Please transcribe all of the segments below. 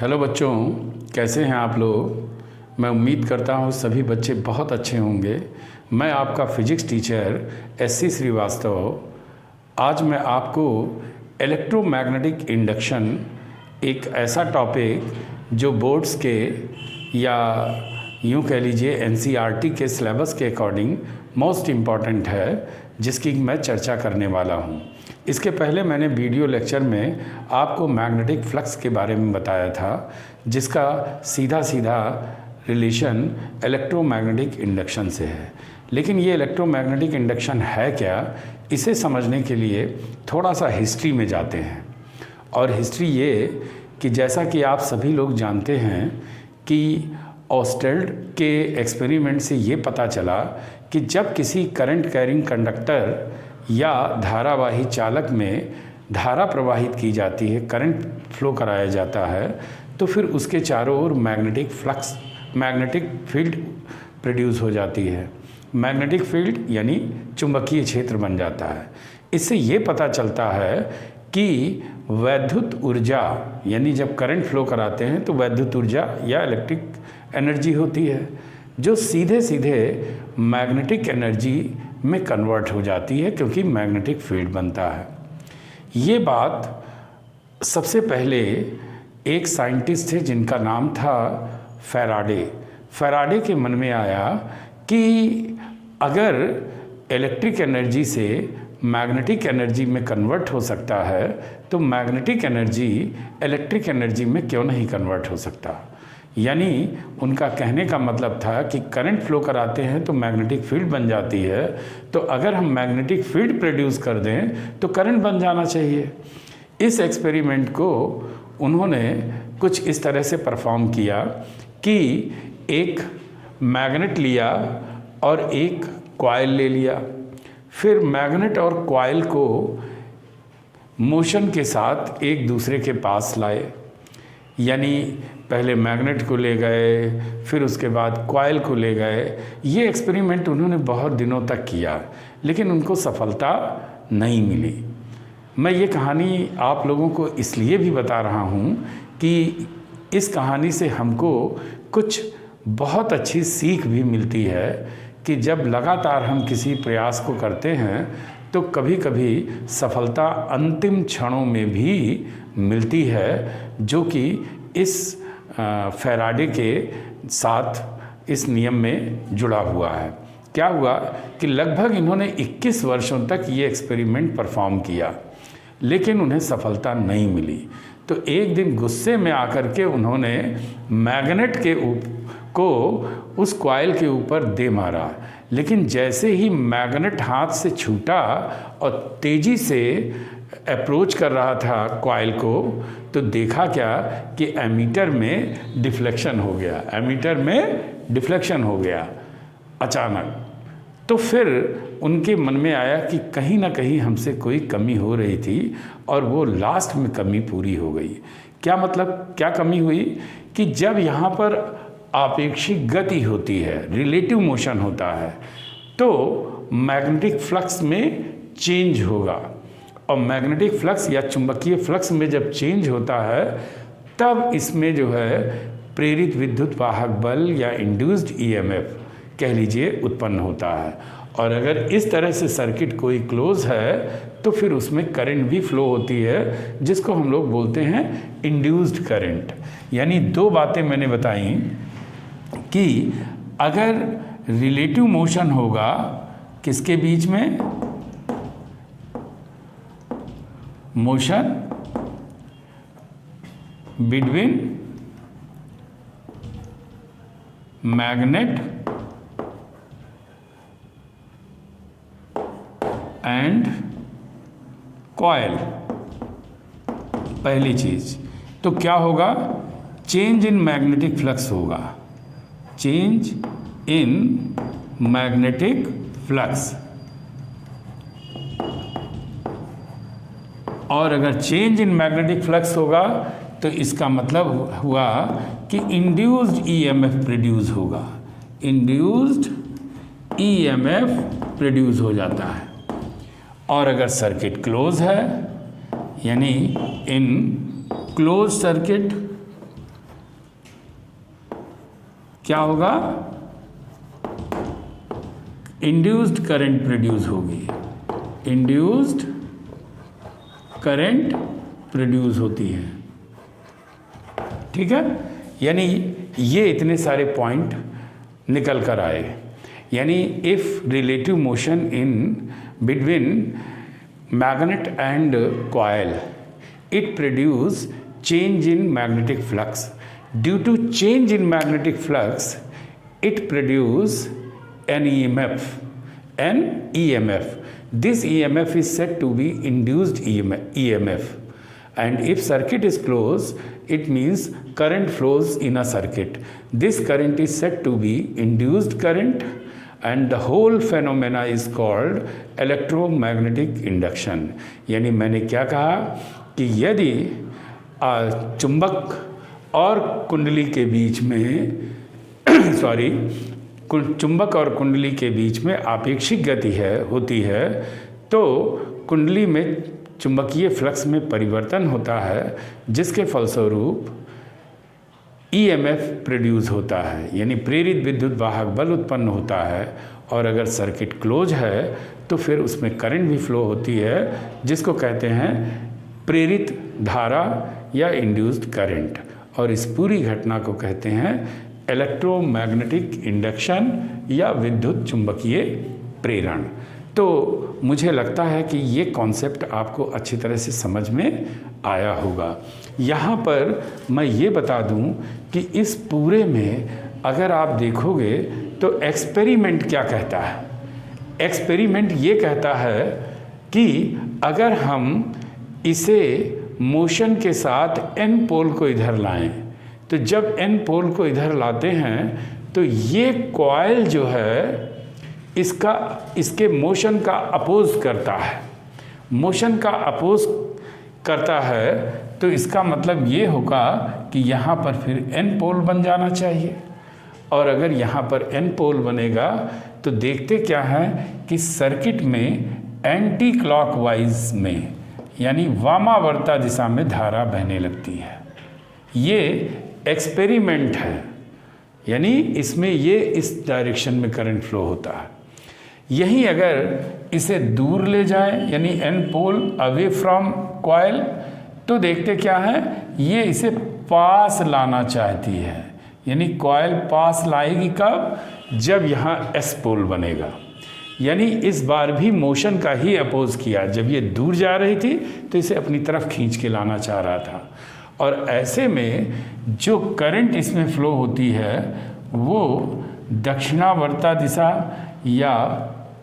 Hello बच्चों, कैसे हैं आप लोग। मैं उम्मीद करता हूँ सभी बच्चे बहुत अच्छे होंगे। मैं आपका फिजिक्स टीचर एससी श्रीवास्तव। आज मैं आपको इलेक्ट्रोमैग्नेटिक इंडक्शन, एक ऐसा टॉपिक जो बोर्ड्स के या यूँ कह लीजिए एनसीईआरटी के सिलेबस के अकॉर्डिंग मोस्ट इम्पॉर्टेंट है, जिसकी मैं चर्चा करने वाला हूँ। इसके पहले मैंने वीडियो लेक्चर में आपको मैग्नेटिक फ्लक्स के बारे में बताया था, जिसका सीधा सीधा रिलेशन इलेक्ट्रोमैग्नेटिक इंडक्शन से है। लेकिन ये इलेक्ट्रोमैग्नेटिक इंडक्शन है क्या, इसे समझने के लिए थोड़ा सा हिस्ट्री में जाते हैं। और हिस्ट्री ये कि जैसा कि आप सभी लोग जानते हैं कि ऑस्टेल्ड के एक्सपेरिमेंट से ये पता चला कि जब किसी करंट कैरिंग कंडक्टर या धारावाही चालक में धारा प्रवाहित की जाती है, करंट फ्लो कराया जाता है, तो फिर उसके चारों ओर मैग्नेटिक फील्ड प्रोड्यूस हो जाती है। मैग्नेटिक फील्ड यानी चुंबकीय क्षेत्र बन जाता है। इससे ये पता चलता है कि वैद्युत ऊर्जा, यानी जब करंट फ्लो कराते हैं तो वैद्युत ऊर्जा या इलेक्ट्रिक एनर्जी होती है, जो सीधे सीधे मैग्नेटिक एनर्जी में कन्वर्ट हो जाती है, क्योंकि मैग्नेटिक फील्ड बनता है। ये बात सबसे पहले एक साइंटिस्ट थे जिनका नाम था फैराडे के मन में आया कि अगर इलेक्ट्रिक एनर्जी से मैग्नेटिक एनर्जी में कन्वर्ट हो सकता है, तो मैग्नेटिक एनर्जी इलेक्ट्रिक एनर्जी में क्यों नहीं कन्वर्ट हो सकता। यानी उनका कहने का मतलब था कि करंट फ्लो कराते हैं तो मैग्नेटिक फील्ड बन जाती है, तो अगर हम मैग्नेटिक फील्ड प्रोड्यूस कर दें तो करंट बन जाना चाहिए। इस एक्सपेरिमेंट को उन्होंने कुछ इस तरह से परफॉर्म किया कि एक मैग्नेट लिया और एक कॉइल ले लिया। फिर मैग्नेट और कॉइल को मोशन के साथ एक दूसरे के पास लाए, यानी पहले मैग्नेट को ले गए, फिर उसके बाद कॉइल को ले गए। ये एक्सपेरिमेंट उन्होंने बहुत दिनों तक किया, लेकिन उनको सफलता नहीं मिली। मैं ये कहानी आप लोगों को इसलिए भी बता रहा हूँ कि इस कहानी से हमको कुछ बहुत अच्छी सीख भी मिलती है कि जब लगातार हम किसी प्रयास को करते हैं तो कभी कभी सफलता अंतिम क्षणों में भी मिलती है, जो कि इस फैराडे के साथ इस नियम में जुड़ा हुआ है। क्या हुआ कि लगभग इन्होंने 21 वर्षों तक ये एक्सपेरिमेंट परफॉर्म किया, लेकिन उन्हें सफलता नहीं मिली। तो एक दिन गुस्से में आकर के उन्होंने मैग्नेट को उस कॉइल के ऊपर दे मारा, लेकिन जैसे ही मैग्नेट हाथ से छूटा और तेज़ी से अप्रोच कर रहा था कॉइल को, तो देखा क्या कि एमीटर में डिफ्लेक्शन हो गया अचानक। तो फिर उनके मन में आया कि कहीं ना कहीं हमसे कोई कमी हो रही थी, और वो लास्ट में कमी पूरी हो गई। क्या मतलब, क्या कमी हुई कि जब यहाँ पर आपेक्षिक गति होती है, रिलेटिव मोशन होता है, तो मैग्नेटिक फ्लक्स में चेंज होगा। और मैग्नेटिक फ्लक्स या चुंबकीय फ्लक्स में जब चेंज होता है, तब इसमें जो है प्रेरित विद्युत वाहक बल या इंड्यूस्ड ईएमएफ कह लीजिए उत्पन्न होता है। और अगर इस तरह से सर्किट कोई क्लोज है तो फिर उसमें करंट भी फ्लो होती है, जिसको हम लोग बोलते हैं इंड्यूस्ड करंट। यानी दो बातें मैंने बताई कि अगर रिलेटिव मोशन होगा किसके बीच में, motion between magnet and coil, पहली चीज तो क्या होगा, चेंज इन मैग्नेटिक फ्लक्स होगा, चेंज इन मैग्नेटिक फ्लक्स। और अगर चेंज इन मैग्नेटिक फ्लक्स होगा तो इसका मतलब हुआ कि इंड्यूस्ड ईएमएफ प्रोड्यूस होगा, इंड्यूस्ड ईएमएफ प्रोड्यूस हो जाता है। और अगर सर्किट क्लोज है, यानी इन क्लोज सर्किट क्या होगा, इंड्यूस्ड करंट प्रोड्यूस होगी, इंड्यूस्ड करंट प्रोड्यूस होती है। ठीक है, यानी ये इतने सारे पॉइंट निकल कर आए। यानी if relative motion in between magnet and coil, it produce change in magnetic flux, due to change in magnetic flux it produce an EMF. This EMF is said to be induced EMF. And if circuit is closed, it means current flows in a circuit. This current is said to be induced current, and the whole phenomena is called electromagnetic induction. यानी मैंने क्या कहा कि यदि चुंबक और कुंडली के बीच में चुंबक और कुंडली के बीच में आपेक्षिक गति होती है, तो कुंडली में चुंबकीय फ्लक्स में परिवर्तन होता है, जिसके फलस्वरूप EMF प्रोड्यूस होता है, यानी प्रेरित विद्युत वाहक बल उत्पन्न होता है। और अगर सर्किट क्लोज है तो फिर उसमें करंट भी फ्लो होती है, जिसको कहते हैं प्रेरित धारा या इंड्यूस्ड करंट। और इस पूरी घटना को कहते हैं इलेक्ट्रोमैग्नेटिक इंडक्शन या विद्युत चुंबकीय प्रेरण। तो मुझे लगता है कि ये कॉन्सेप्ट आपको अच्छी तरह से समझ में आया होगा। यहाँ पर मैं ये बता दूँ कि इस पूरे में अगर आप देखोगे तो एक्सपेरिमेंट क्या कहता है। एक्सपेरिमेंट ये कहता है कि अगर हम इसे मोशन के साथ एन पोल को इधर लाएं, तो जब एन पोल को इधर लाते हैं तो ये कॉइल जो है इसके मोशन का अपोज करता है। मोशन का अपोज करता है तो इसका मतलब ये होगा कि यहाँ पर फिर एन पोल बन जाना चाहिए। और अगर यहाँ पर एन पोल बनेगा तो देखते क्या है कि सर्किट में एंटी क्लॉकवाइज में, यानी वामावर्ता दिशा में धारा बहने लगती है। ये एक्सपेरिमेंट है, यानी इसमें ये इस डायरेक्शन में करंट फ्लो होता है। यही अगर इसे दूर ले जाए, यानी N pole away from coil, तो देखते क्या है, ये इसे पास लाना चाहती है। यानी कॉइल पास लाएगी कब, जब यहाँ एस पोल बनेगा। यानी इस बार भी मोशन का ही अपोज किया। जब ये दूर जा रही थी तो इसे अपनी तरफ खींच के लाना चाह रहा था। और ऐसे में जो करंट इसमें फ्लो होती है वो दक्षिणावर्ता दिशा या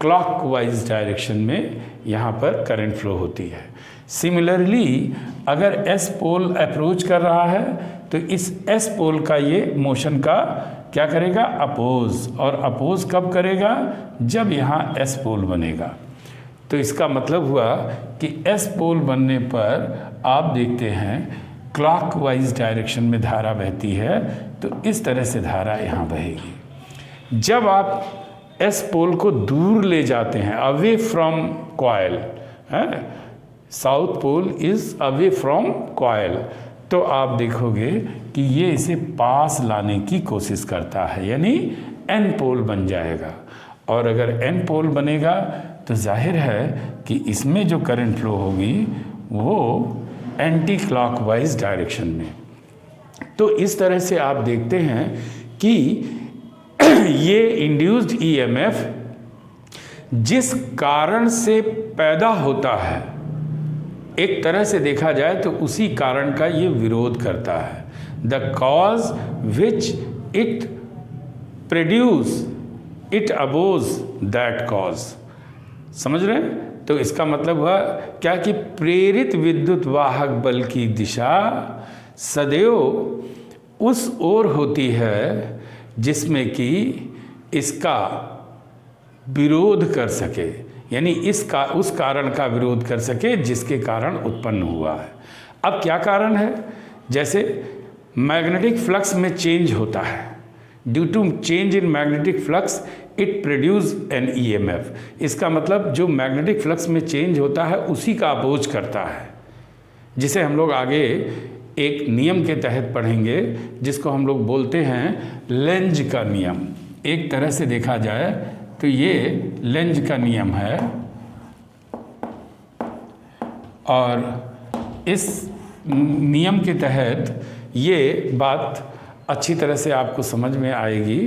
क्लॉकवाइज डायरेक्शन में यहाँ पर करंट फ्लो होती है। सिमिलरली अगर एस पोल अप्रोच कर रहा है तो इस एस पोल का ये मोशन का क्या करेगा, अपोज। और अपोज कब करेगा, जब यहाँ एस पोल बनेगा। तो इसका मतलब हुआ कि एस पोल बनने पर आप देखते हैं क्लॉकवाइज डायरेक्शन में धारा बहती है, तो इस तरह से धारा यहाँ बहेगी। जब आप एस पोल को दूर ले जाते हैं, away from coil, south pole is away from coil, तो आप देखोगे कि ये इसे पास लाने की कोशिश करता है, यानी एन पोल बन जाएगा। और अगर एन पोल बनेगा तो जाहिर है कि इसमें जो करंट फ्लो होगी वो एंटी क्लॉकवाइज डायरेक्शन में। तो इस तरह से आप देखते हैं कि ये इंड्यूस्ड ईएमएफ जिस कारण से पैदा होता है, एक तरह से देखा जाए तो उसी कारण का ये विरोध करता है। The cause which it produce it oppose that cause. समझ रहे हैं? तो इसका मतलब हुआ क्या कि प्रेरित विद्युत वाहक बल की दिशा सदैव उस ओर होती है जिसमें कि इसका विरोध कर सके, यानी उस कारण का विरोध कर सके जिसके कारण उत्पन्न हुआ है। अब क्या कारण है? जैसे मैग्नेटिक फ्लक्स में चेंज होता है, due to change in magnetic flux it produce an EMF. इसका मतलब जो मैग्नेटिक फ्लक्स में चेंज होता है उसी का अपोज करता है, जिसे हम लोग आगे एक नियम के तहत पढ़ेंगे जिसको हम लोग बोलते हैं लेंज का नियम। एक तरह से देखा जाए तो ये लेंज का नियम है, और इस नियम के तहत ये बात अच्छी तरह से आपको समझ में आएगी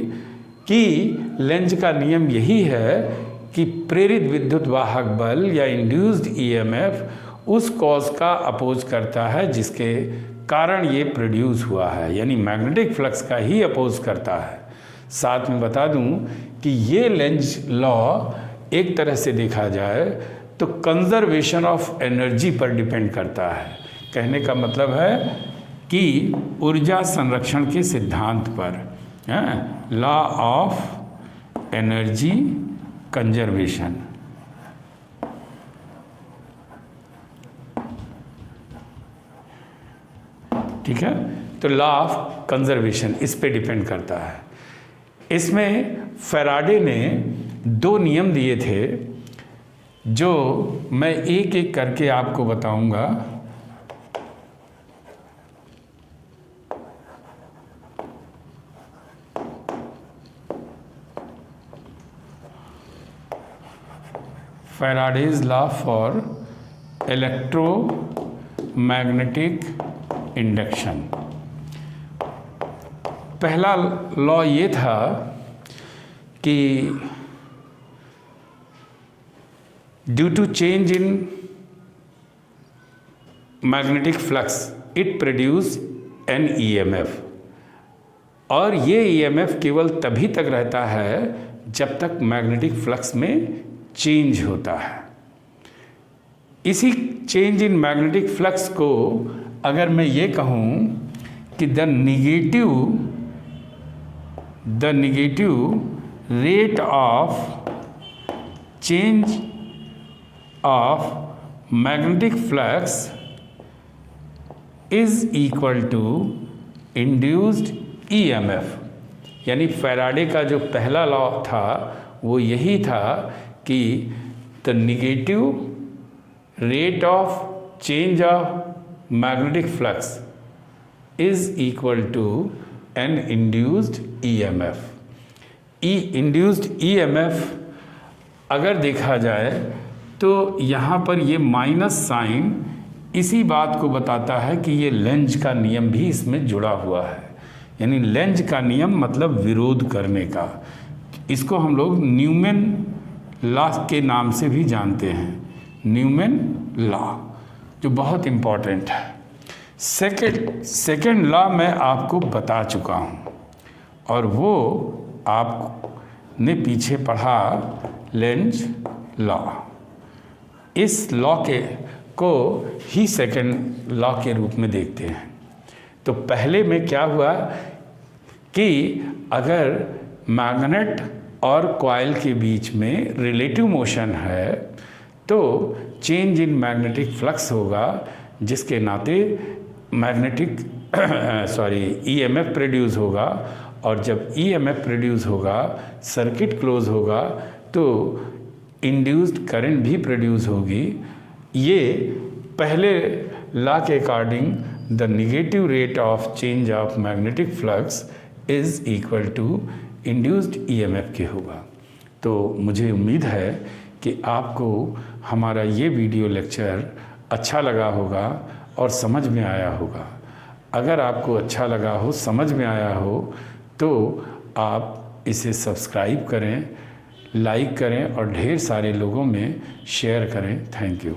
कि लेंज का नियम यही है कि प्रेरित विद्युत वाहक बल या इंड्यूस्ड ईएमएफ उस कॉज का अपोज करता है जिसके कारण ये प्रोड्यूस हुआ है, यानी मैग्नेटिक फ्लक्स का ही अपोज करता है। साथ में बता दूं कि ये लेंज लॉ एक तरह से देखा जाए तो कंजर्वेशन ऑफ एनर्जी पर डिपेंड करता है। कहने का मतलब है कि ऊर्जा संरक्षण के सिद्धांत पर, लॉ ऑफ एनर्जी कंजर्वेशन। ठीक है, तो लॉ ऑफ कंजर्वेशन इस पे डिपेंड करता है। इसमें फैराडे ने 2 नियम दिए थे जो मैं एक एक करके आपको बताऊंगा। Faraday's law for electromagnetic induction. पहला लॉ ये था कि due to change in magnetic flux it produce an EMF, और ये ईएमएफ केवल तभी तक रहता है जब तक मैग्नेटिक फ्लक्स में चेंज होता है। इसी चेंज इन मैग्नेटिक फ्लक्स को अगर मैं ये कहूँ कि the negative rate of change of magnetic flux is equal to induced EMF, यानी फैराडे का जो पहला लॉ था वो यही था कि the negative rate of change of magnetic flux is equal to an induced EMF. Induced EMF अगर देखा जाए तो यहाँ पर ये माइनस साइन इसी बात को बताता है कि ये लेंज का नियम भी इसमें जुड़ा हुआ है, यानी लेंज का नियम मतलब विरोध करने का। इसको हम लोग न्यूमैन लॉ के नाम से भी जानते हैं, न्यूमैन लॉ, जो बहुत इम्पॉर्टेंट है। सेकेंड लॉ मैं आपको बता चुका हूँ, और वो आपने पीछे पढ़ा लेंज लॉ। इस लॉ को ही सेकेंड लॉ के रूप में देखते हैं। तो पहले में क्या हुआ कि अगर मैग्नेट और कॉइल के बीच में रिलेटिव मोशन है तो चेंज इन मैग्नेटिक फ्लक्स होगा, जिसके नाते ईएमएफ प्रोड्यूस होगा, और जब ईएमएफ प्रोड्यूस होगा सर्किट क्लोज होगा तो इंड्यूस्ड करंट भी प्रोड्यूस होगी। ये पहले लॉ के according the negative rate of change of magnetic flux is equal to induced EMF के होगा। तो मुझे उम्मीद है कि आपको हमारा ये वीडियो लेक्चर अच्छा लगा होगा और समझ में आया होगा। अगर आपको अच्छा लगा हो, समझ में आया हो, तो आप इसे सब्सक्राइब करें, लाइक करें और ढेर सारे लोगों में शेयर करें। Thank you.